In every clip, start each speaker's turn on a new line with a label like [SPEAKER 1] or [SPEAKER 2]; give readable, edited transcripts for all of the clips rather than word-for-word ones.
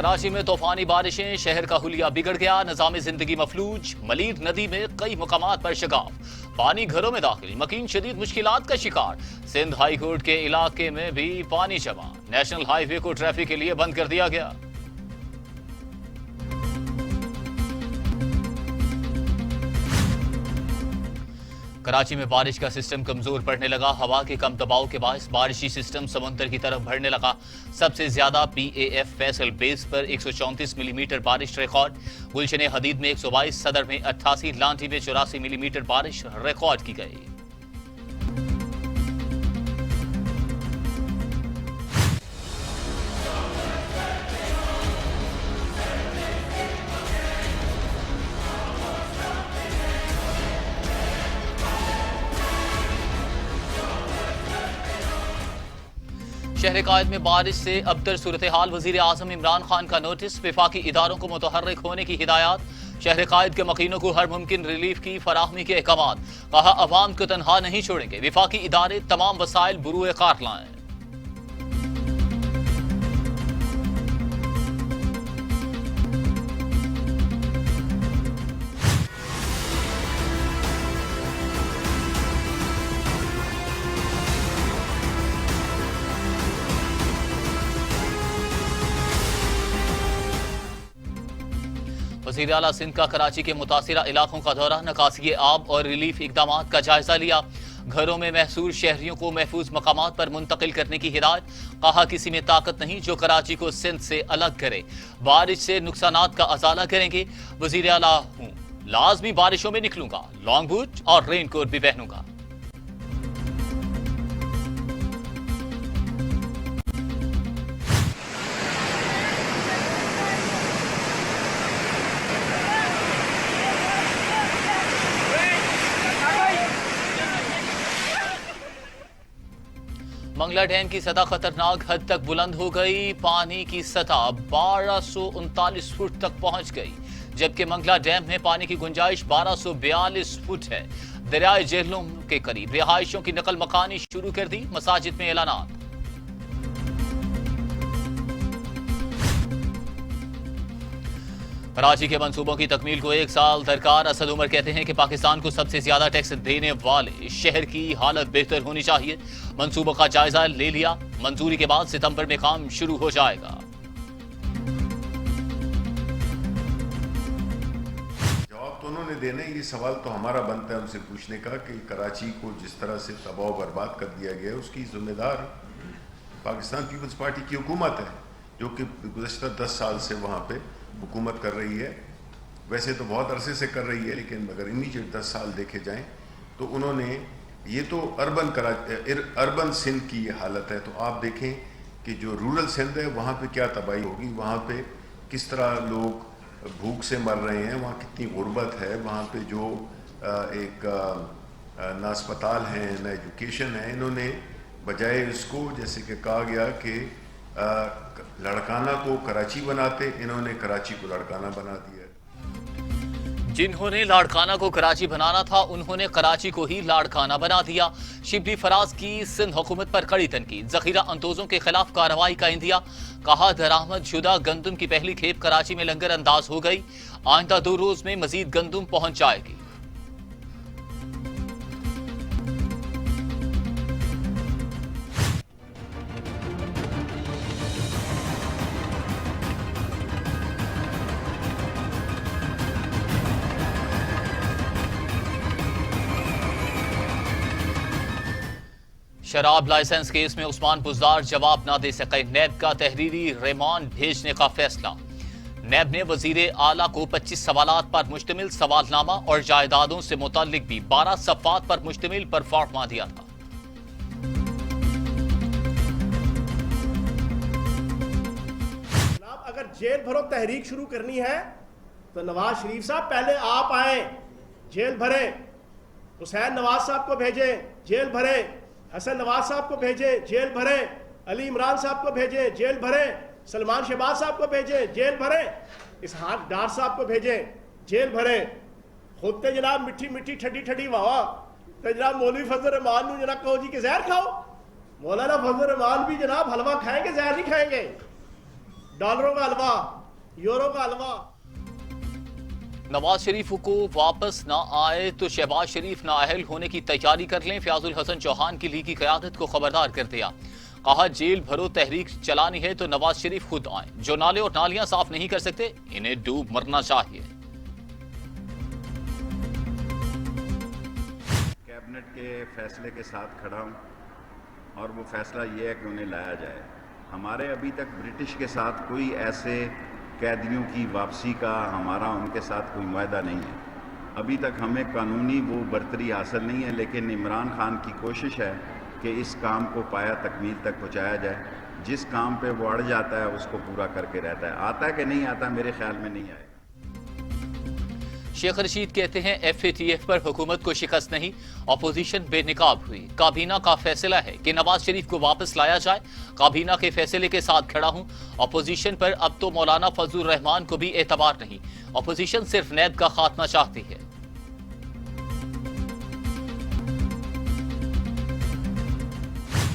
[SPEAKER 1] कराची में तूफानी बारिशें, शहर का हुलिया बिगड़ गया, निजामी जिंदगी मफलूज। मलीर नदी में कई मुकामात पर शिगाफ, पानी घरों में दाखिल, मकीन शदीद मुश्किलात का शिकार। सिंध हाई कोर्ट के इलाके में भी पानी जमा, नेशनल हाईवे को ट्रैफिक के लिए बंद कर दिया गया। कराची में बारिश का सिस्टम कमजोर पड़ने लगा, हवा के कम दबाव के बायस बारिशी सिस्टम समुद्र की तरफ बढ़ने लगा। सबसे ज्यादा PAF फैसल बेस पर 134 मिलीमीटर बारिश रिकॉर्ड, गुलशन हदीद में 122, सदर में 88, लांठी में 84 मिलीमीटर बारिश रिकॉर्ड की गई। शहर कायद में बारिश से अबतर सूरत हाल, वजीर आजम इमरान खान का नोटिस, विफाकी इदारों को मुतहर्रिक होने की हिदायत। शहर कायद के मकीनों को हर मुमकिन रिलीफ की फराहमी के अहकाम, कहा अवाम को तनहा नहीं छोड़ेंगे, विफाकी इदारे तमाम वसाइल बुरूए कार लाएं। वज़ीर आला सिंध का कराची के मुतासिरा इलाकों का दौरा, निकासी आब और रिलीफ इकदाम का जायजा लिया। घरों में महसूर शहरियों को महफूज मकामात पर मुंतकिल करने की हिदायत, कहा किसी में ताकत नहीं जो कराची को सिंध से अलग करे, बारिश से नुकसानात का अजाला करेंगे। वज़ीर आला हूँ, लाजमी बारिशों में निकलूंगा, लॉन्ग बूट और रेनकोट भी पहनूंगा। मंगला डैम की सतह खतरनाक हद तक बुलंद हो गई, पानी की सतह 1239 फुट तक पहुंच गई, जबकि मंगला डैम में पानी की गुंजाइश 1242 फुट है। दरियाए जेहलम के करीब रिहायशों की नकल मकानी शुरू कर दी, मसाजिद में ऐलानात। कराची के मंसूबों की तकमील को 1 साल दरकार, असद उमर कहते हैं कि पाकिस्तान को सबसे ज्यादा टैक्स देने वाले शहर की हालत बेहतर होनी चाहिए। मंसूबों का जायजा ले लिया, मंजूरी के बाद सितंबर में काम शुरू हो जाएगा।
[SPEAKER 2] जवाब तो उन्होंने देना, ये सवाल तो हमारा बनता है उनसे पूछने का कि कराची को जिस तरह से तबाह बर्बाद कर दिया गया उसकी जिम्मेदार पाकिस्तान पीपल्स पार्टी की हुकूमत है, जो कि गुज़श्ता 10 साल से वहाँ पे हुकूमत कर रही है। वैसे तो बहुत अरसे से कर रही है, लेकिन अगर इमीडिएट 10 साल देखे जाएं तो उन्होंने, ये तो अर्बन सिंध की ये हालत है, तो आप देखें कि जो रूरल सिंध है वहाँ पे क्या तबाही होगी, वहाँ पे किस तरह लोग भूख से मर रहे हैं, वहाँ कितनी गुर्बत है, वहाँ पे जो ना अस्पताल हैं ना एजुकेशन है। इन्होंने बजाय इसको, जैसे कि कहा गया कि लड़काना को कराची बनाते, इन्होंने कराची को लड़काना बना दिया।
[SPEAKER 1] जिन्होंने लाड़काना को कराची बनाना था, उन्होंने कराची को ही लाड़काना बना दिया। शिबली फराज की सिंध हुकूमत पर कड़ी तनकीद, जखीरा अंदोजों के खिलाफ कार्रवाई का इंदिया, कहा दरामद शुदा गंदम की पहली खेप कराची में लंगर अंदाज हो गई, आइंदा 2 रोज में मजीद गंदम पहुंच जाएगी। शराब लाइसेंस केस में उस्मान बुज़दार जवाब न दे सके, नैब का तहरीरी रिमांड भेजने का फैसला। नैब ने वजीर आला को 25 सवालात पर मुश्तमिल सवालनामा और जायदादों से मुताल्लिक भी 12 सफ़ात पर मुश्तमिल परफॉर्मा दिया था।
[SPEAKER 3] अगर जेल भरो तहरीक शुरू करनी है तो नवाज शरीफ साहब पहले आप आए, जेल भरे, हुसैन नवाज साहब को भेजे, जेल भरे, हसन नवाज साहब को भेजे, जेल भरे, अली इमरान साहब को भेजे, जेल भरे, सलमान शहबाज साहब को भेजे, जेल भरे, इसहाक डार साहब को भेजे, जेल भरे। खुद तो जनाब मिठी मिठी ठंडी ठंडी वावा, तो जनाब मौलवी फजल रहमान जनाब कहो जी कि जहर खाओ, मौलाना फजल रहमान भी जनाब हलवा खाएंगे, जहर नहीं खाएंगे। डॉलरों का हलवा, यूरो का हलवा।
[SPEAKER 1] नवाज शरीफ को वापस ना आए तो शहबाज शरीफ नाअहल होने की तैयारी कर लें। फयाजुल हसन चौहान की लीगी क़यादत को खबरदार कर दिया। कहा जेल भरो तहरीक चलानी है तो नवाज शरीफ खुद आए। जो नाले और नालियां साफ नहीं कर सकते इन्हें डूब मरना चाहिए।
[SPEAKER 4] कैबिनेट के फैसले के साथ खड़ा हूं और वो फैसला ये है कि उन्हें लाया जाए। हमारे अभी तक ब्रिटिश के साथ कोई ऐसे कैदियों की वापसी का हमारा उनके साथ कोई मुआहदा नहीं है। अभी तक हमें कानूनी वो बरतरी हासिल नहीं है, लेकिन इमरान खान की कोशिश है कि इस काम को पाया तकमील तक पहुँचाया जाए। जिस काम पे वो अड़ जाता है उसको पूरा करके रहता है। आता है कि नहीं आता, मेरे ख्याल में नहीं आए।
[SPEAKER 1] शेख रशीद कहते हैं FATF पर हुकूमत को शिकस्त नहीं, अपोजिशन बेनिकाब हुई। काबीना का फैसला है कि नवाज शरीफ को वापस लाया जाए। काबीना के फैसले के साथ खड़ा हूं। अपोजिशन पर अब तो मौलाना फजलुर रहमान को भी एतबार नहीं। अपोजिशन सिर्फ नैब का खात्मा चाहती है।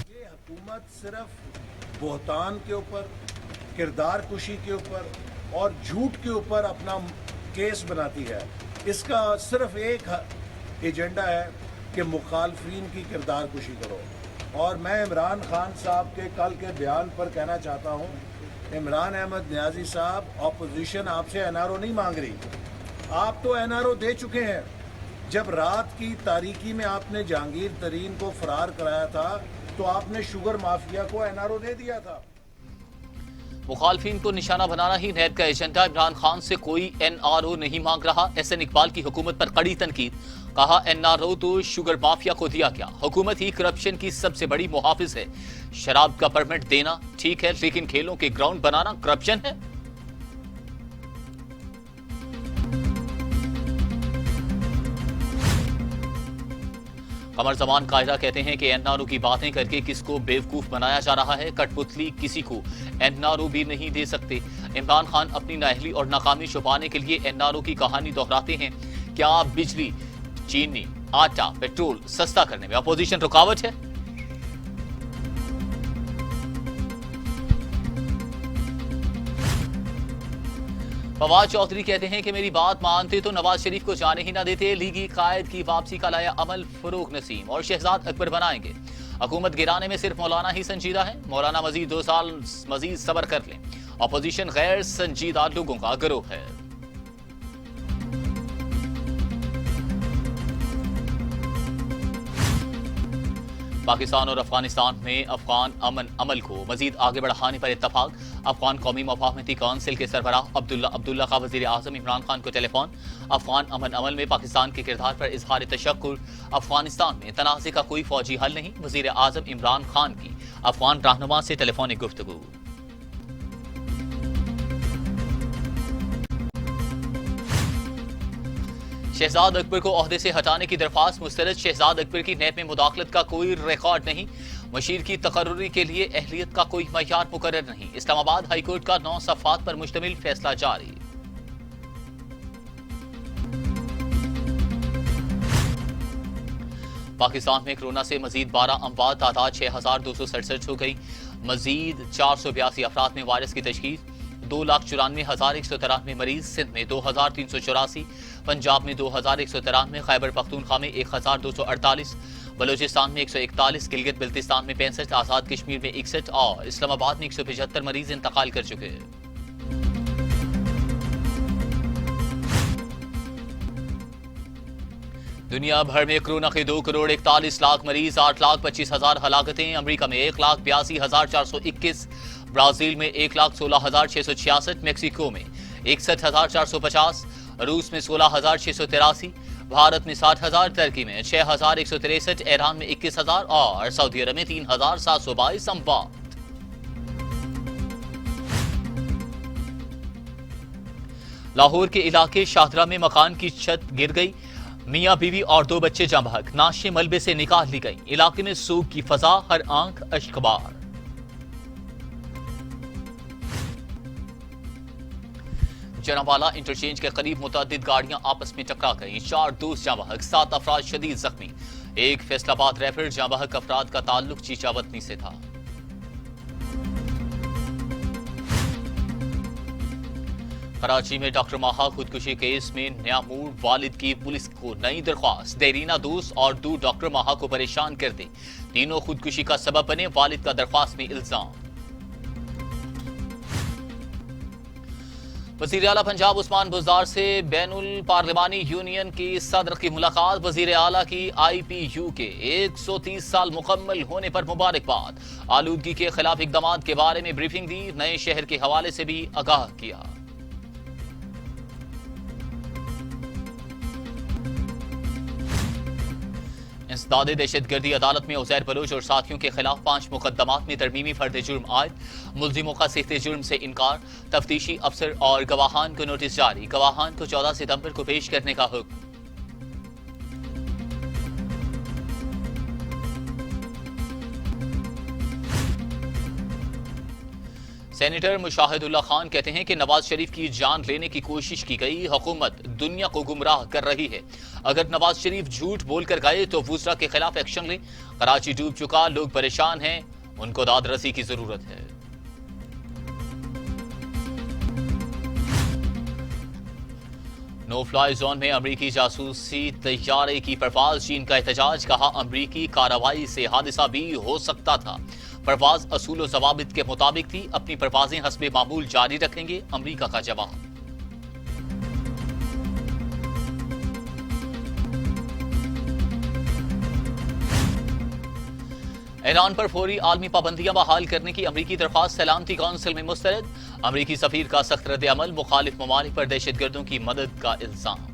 [SPEAKER 5] ये हुकूमत सिर्फ बोहतान के ऊपर, किरदार कुशी के ऊपर और झूठ के ऊपर अपना केस बनाती है। इसका सिर्फ एक एजेंडा है कि मुखालफिन की किरदार कुशी करो। और मैं इमरान खान साहब के कल के बयान पर कहना चाहता हूँ, इमरान अहमद नियाजी साहब, अपोजिशन आपसे NRO नहीं मांग रही। आप तो NRO दे चुके हैं। जब रात की तारीकी में आपने जहांगीर तरीन को फरार कराया था तो आपने शुगर माफिया को NRO दे दिया था।
[SPEAKER 1] मुखालफिन को निशाना बनाना ही नैब का एजेंडा। इमरान खान से कोई NRO नहीं मांग रहा। SN इकबाल की हुकूमत पर कड़ी तनकीद। कहा NRO तो शुगर माफिया को दिया गया। हुकूमत ही करप्शन की सबसे बड़ी मुहाफिज है। शराब का परमिट देना ठीक है, लेकिन खेलों के ग्राउंड बनाना करप्शन है। कमर जमान कायदा कहते हैं कि NRO की बातें करके किसको बेवकूफ बनाया जा रहा है। कठपुतली किसी को NRO भी नहीं दे सकते। इमरान खान अपनी नाअहली और नाकामी छुपाने के लिए NRO की कहानी दोहराते हैं। क्या बिजली, चीनी, आटा, पेट्रोल सस्ता करने में अपोजिशन रुकावट है? फवाद चौधरी कहते हैं कि मेरी बात मानते तो नवाज शरीफ को जाने ही ना देते। लीगी कायद की वापसी का लाया अमल फरूक नसीम और शहजाद अकबर बनाएंगे। हुकूमत गिराने में सिर्फ मौलाना ही संजीदा है। मौलाना मजीद 2 साल मजीद सब्र कर लें। अपोजिशन गैर संजीदा लोगों का गिरोह है। पाकिस्तान और अफगानिस्तान में अफगान अमन अमल को मजीद आगे बढ़ाने पर इत्तफाक। अफगान कौमी मफाहमती काउंसिल के सरबराह अब्दुल्ला का वजीर आजम इमरान खान को टेलीफोन। अफगान अमन अमल में पाकिस्तान के किरदार पर इजहार तशक्कुर। अफगानिस्तान में तनाज़े का कोई फौजी हल नहीं। वजीर आजम इमरान खान की अफगान रहनुमा से टेलीफोनिक गुफ्तगू। शहजाद अकबर को ओहदे से हटाने की दरख्वास्त मुस्तरद। शहजाद अकबर की नैब में मुदाखलत का कोई रिकॉर्ड नहीं। मशीर की तकर्रुरी के लिए अहलियत का कोई मयार मुकर्रर नहीं। इस्लामाबाद हाईकोर्ट का 9 सफ़ात पर मुश्तमिल फैसला जारी। पाकिस्तान में कोरोना से मजीद 12 अमवात, तादाद 6267 हो गई। मजीद 482 अफराद में वायरस की तशखीस। 2,94,193 मरीज। सिंध में 2,384, पंजाब में 2,193, खैबर पख्तूनख्वा में 1,248, बलूचिस्तान में 141, गिलगित बिल्तिस्तान में 65, आजाद कश्मीर में 61 और इस्लामाबाद में 175 मरीज इंतकाल कर चुके हैं। दुनिया भर में कोरोना के 2,41,00,000 मरीज, 8,25,000 हलाकतें। अमेरिका में 1,82,421, ब्राजील में 1,16,666, मेक्सिको में 61,450, रूस में 16,683, भारत में 60,000, तुर्की में 6,163, ईरान में 21,000 और सऊदी अरब में 3,722 अमवात। लाहौर के इलाके शाहदरा में मकान की छत गिर गई। मियां बीवी और 2 बच्चे जाँ बहक, नाशे मलबे से निकाल ली गई। इलाके में सूख की फजा, हर आंख अश्कबार। जनावाला इंटरचेंज के करीब मुतअद्दिद गाड़ियां आपस में टकरा गईं। 4 दोस्त जाँ बहक, 7 अफराद शदीद जख्मी। एक फैसलाबाद रैपिड। जाँ बहक अफराद का ताल्लुक चीचावतनी से था। कराची में डॉक्टर माहा खुदकुशी केस में नया मूड, वालिद की पुलिस को नई दरख्वास्त। देरीना दोस्त और दो डॉक्टर माहा को परेशान कर दे, तीनों खुदकुशी का सबब बने, वालिद का दरख्वास्त में इल्जाम। वजीर आला पंजाब उस्मान बुज़दार से बैनुल पार्लिमानी यूनियन की सदर की मुलाकात। वजीर आला की IPU के 130 साल मुकम्मल होने पर मुबारकबाद। आलूदगी के खिलाफ इकदाम के बारे में ब्रीफिंग दी, नए शहर के हवाले से भी आगाह किया। इंसदादे दहशतगर्दी अदालत में उज़ैर बलोच और साथियों के खिलाफ 5 मुकदमात में तरमीमी फर्द जुर्म आयद। मुल्जिमों का सिख्त जुर्म से इनकार, तफ्तीशी अफसर और गवाहान को नोटिस जारी। गवाहान को 14 सितंबर को पेश करने का हुक्म। सेनेटर मुशाहिदुल्लाह खान कहते हैं कि नवाज शरीफ की जान लेने की कोशिश की गई, हुकूमत दुनिया को गुमराह कर रही है। अगर नवाज शरीफ झूठ बोलकर गए तो वुज़रा के खिलाफ एक्शन ले। कराची डूब चुका, लोग परेशान हैं, उनको दादरसी की जरूरत है। नो फ्लाई जोन में अमरीकी जासूसी तैयारे की परवाज, चीन का एहतजाज। कहा अमरीकी कार्रवाई से हादसा भी हो सकता था, परवाज असूल व ज़वाबित के मुताबिक थी, अपनी परवाजें हस्बे मामूल जारी रखेंगे, अमरीका का जवाब। ईरान पर फौरी आलमी पाबंदियां बहाल करने की अमरीकी दरख्वास्त सलामती काउंसिल में मुस्तरद। अमरीकी सफीर का सख्त रद्द अमल, मुखालिफ ममालिक पर दहशतगर्दों की मदद का इल्जाम।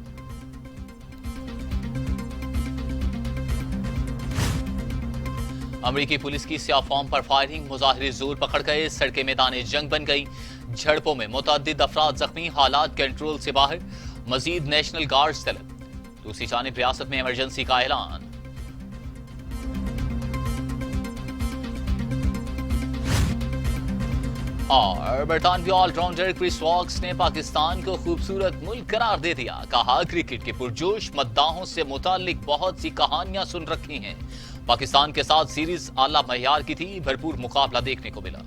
[SPEAKER 1] अमरीकी पुलिस की स्याह फॉर्म पर फायरिंग, मुजाहिरे जोर पकड़ गए, सड़कें मैदान जंग बन गई। झड़पों में मुतअद्दिद अफराद जख्मी, हालात कंट्रोल से बाहर, मजीद नेशनल गार्ड्स तलब। दूसरी जानिब रियासत में इमरजेंसी का ऐलान। और बरतानवी ऑलराउंडर क्रिस वॉक्स ने पाकिस्तान को खूबसूरत मुल्क करार दे दिया। कहा क्रिकेट के पुरजोश मद्दाहों से मुतालिक बहुत सी कहानियां सुन रखी हैं। पाकिस्तान के साथ सीरीज आला मयार की थी, भरपूर मुकाबला देखने को मिला।